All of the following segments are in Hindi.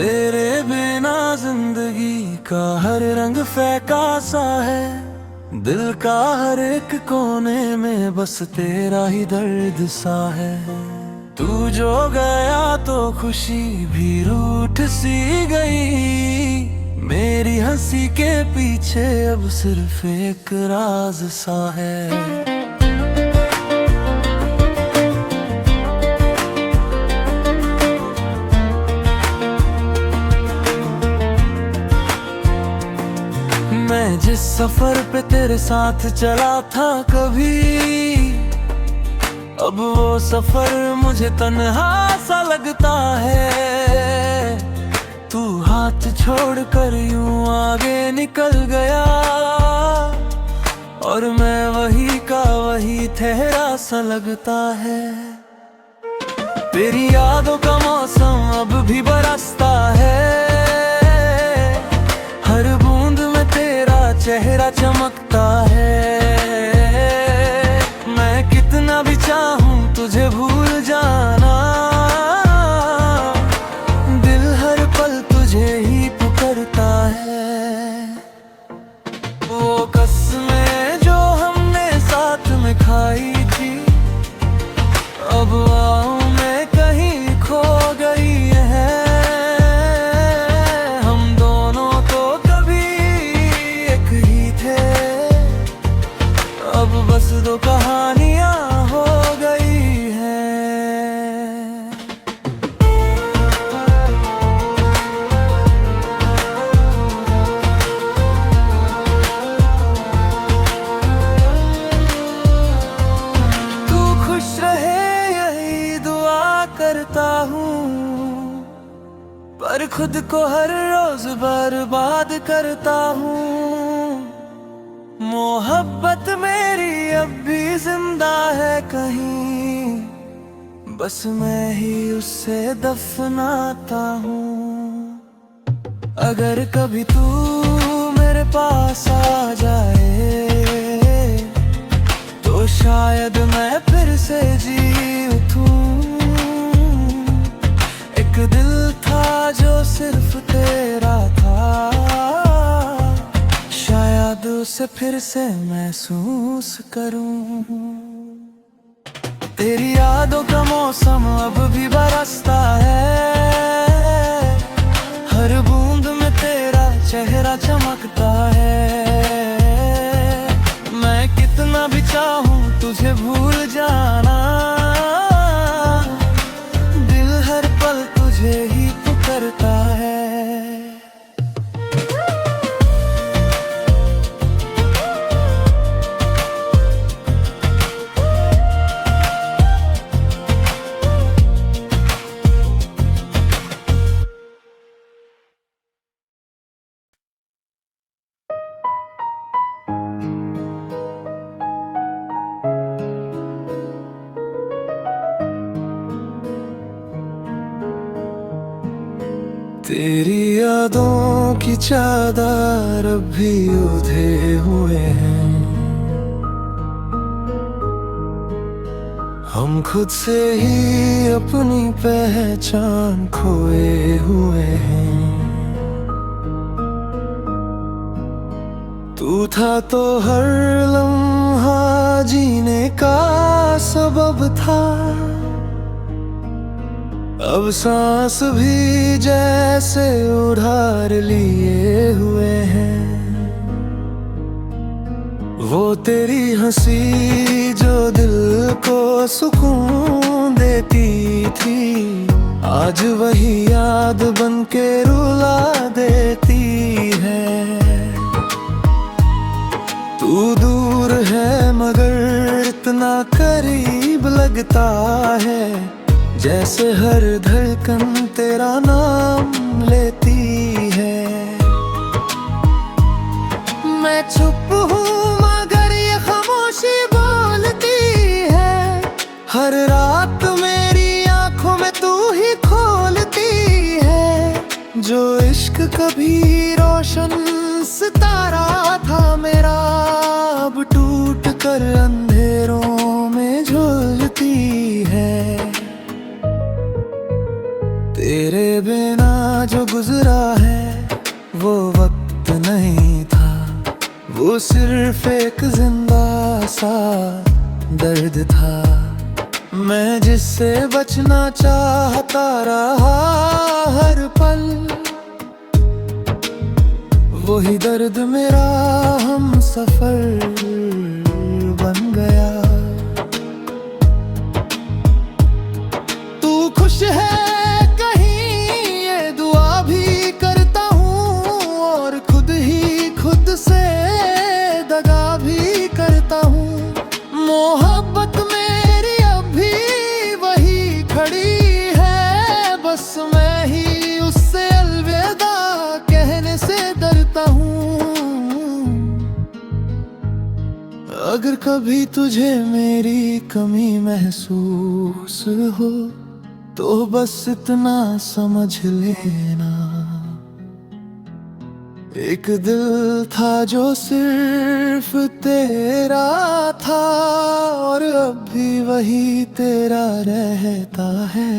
तेरे बिना जिंदगी का हर रंग फैका सा है। दिल का हर एक कोने में बस तेरा ही दर्द सा है। तू जो गया तो खुशी भी रूठ सी गई। मेरी हंसी के पीछे अब सिर्फ एक राज सा है। मैं जिस सफर पे तेरे साथ चला था कभी, अब वो सफर मुझे तन्हा सा लगता है। तू हाथ छोड़कर यूं आगे निकल गया और मैं वही का वही ठहरा सा लगता है। तेरी यादों का मौसम अब भी बरसता है। हर बूंद में तेरा चेहरा चमकता है। मैं कितना भी चाहूं तुझे भूल जाना, दिल हर पल तुझे ही पुकारता है। वो कसमें जो हमने साथ में खाई थी, अब आऊं मैं कहीं खो गई है। हम दोनों तो कभी एक ही थे, अब बस दो कहानियां हो गई हैं। तू खुश रहे यही दुआ करता हूँ, पर खुद को हर रोज बर्बाद करता हूँ। मोहब्बत मेरी अब भी जिंदा है कहीं, बस मैं ही उससे दफनाता हूँ। अगर कभी तू मेरे पास आ जाए तो शायद मैं फिर से जी उठूं। एक दिल था जो सिर्फ तेरा था, शायद उसे फिर से महसूस करूं। तेरी यादों का मौसम अब भी बरसता है। हर बूंद में तेरा चेहरा चमकता है। मैं कितना भी चाहूं तुझे भूल जाना, दिल हर पल तुझे ही पुकारता है। तेरी यादों की चादर अब भी ओढ़े हुए हैं। हम खुद से ही अपनी पहचान खोए हुए हैं। तू था तो हर लम्हा जीने का सबब था, अब सांस भी जैसे उधार लिए हुए हैं। वो तेरी हंसी जो दिल को सुकून देती थी, आज वही याद बन के रुला देती है। तू दूर है मगर इतना करीब लगता है, जैसे हर धड़कन तेरा नाम लेती है। मैं चुप हूँ मगर ये खामोशी बोलती है। हर रात मेरी आंखों में तू ही खोलती है। जो इश्क कभी रोशन सितारा था मेरा, अब टूट कर अंधेरों में झुलती है। तेरे बिना जो वो सिर्फ एक जिंदा सा दर्द था, मैं जिससे बचना चाहता रहा हर पल। वही दर्द मेरा हम सफर बन गया। तू खुश है कहीं ये दुआ भी करता हूँ, और खुद ही खुद से दगा भी करता हूँ। मोहब्बत मेरी अभी वही खड़ी है, बस मैं ही उससे अलविदा कहने से डरता हूँ। अगर कभी तुझे मेरी कमी महसूस हो तो बस इतना समझ लेना, एक दिल था जो सिर्फ तेरा था, और अब भी वही तेरा रहता है।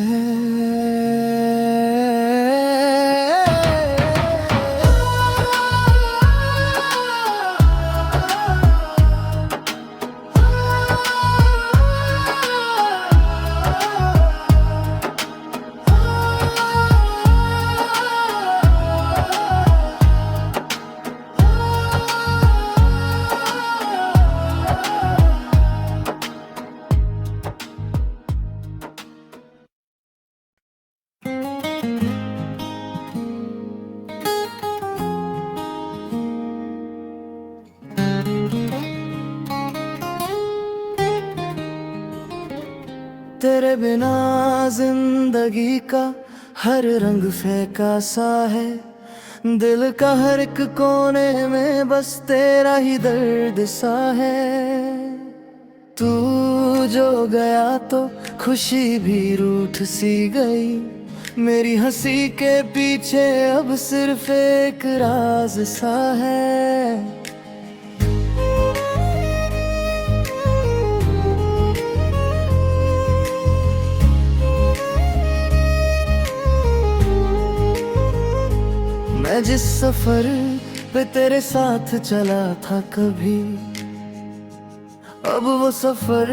तेरे बिना जिंदगी का हर रंग फीका सा है, दिल का हर एक कोने में बस तेरा ही दर्द सा है। तू जो गया तो खुशी भी रूठ सी गई, मेरी हंसी के पीछे अब सिर्फ एक राज सा है। मैं जिस सफर पे तेरे साथ चला था कभी, अब वो सफर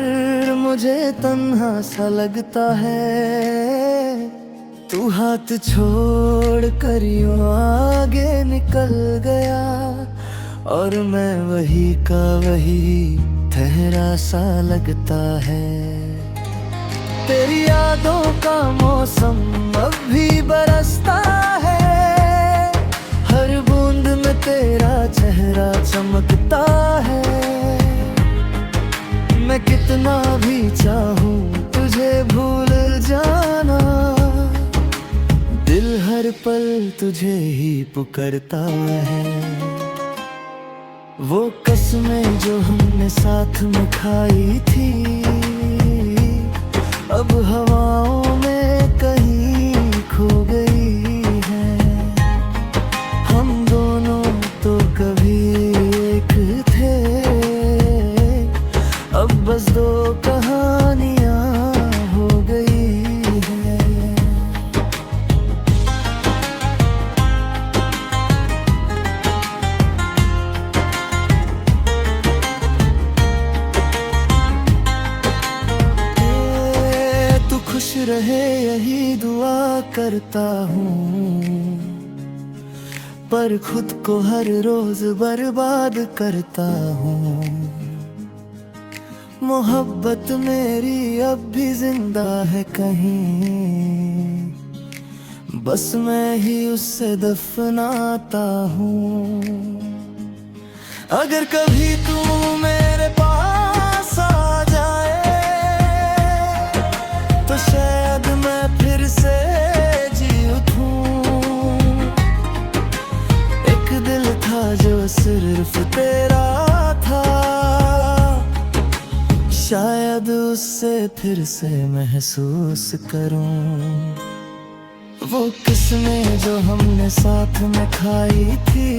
मुझे तन्हा सा लगता है। तू हाथ छोड़ कर यूं आगे निकल गया, और मैं वही का वही ठहरा सा लगता है। तेरी यादों का मौसम अब भी बरसता है, हर बूंद में तेरा चेहरा चमकता है। मैं कितना भी चाहूं तुझे भूल जाना, दिल हर पल तुझे ही पुकारता है। वो कसमें जो हमने साथ में खाई थी, अब हवाओं में कहीं खो गई है। हम दोनों तो कभी एक थे, अब बस दो कहानियां हो गई है। तू खुश रहे यही दुआ करता हूँ, पर खुद को हर रोज बर्बाद करता हूँ। मोहब्बत मेरी अब भी जिंदा है कहीं, बस मैं ही उससे दफनाता हूँ। अगर कभी तू मेरे पास आ जाए तो शायद मैं फिर से जी उठूं। एक दिल था जो सिर्फ तेरा था, शायद उससे फिर से महसूस करूं। वो किस्में जो हमने साथ में खाई थी,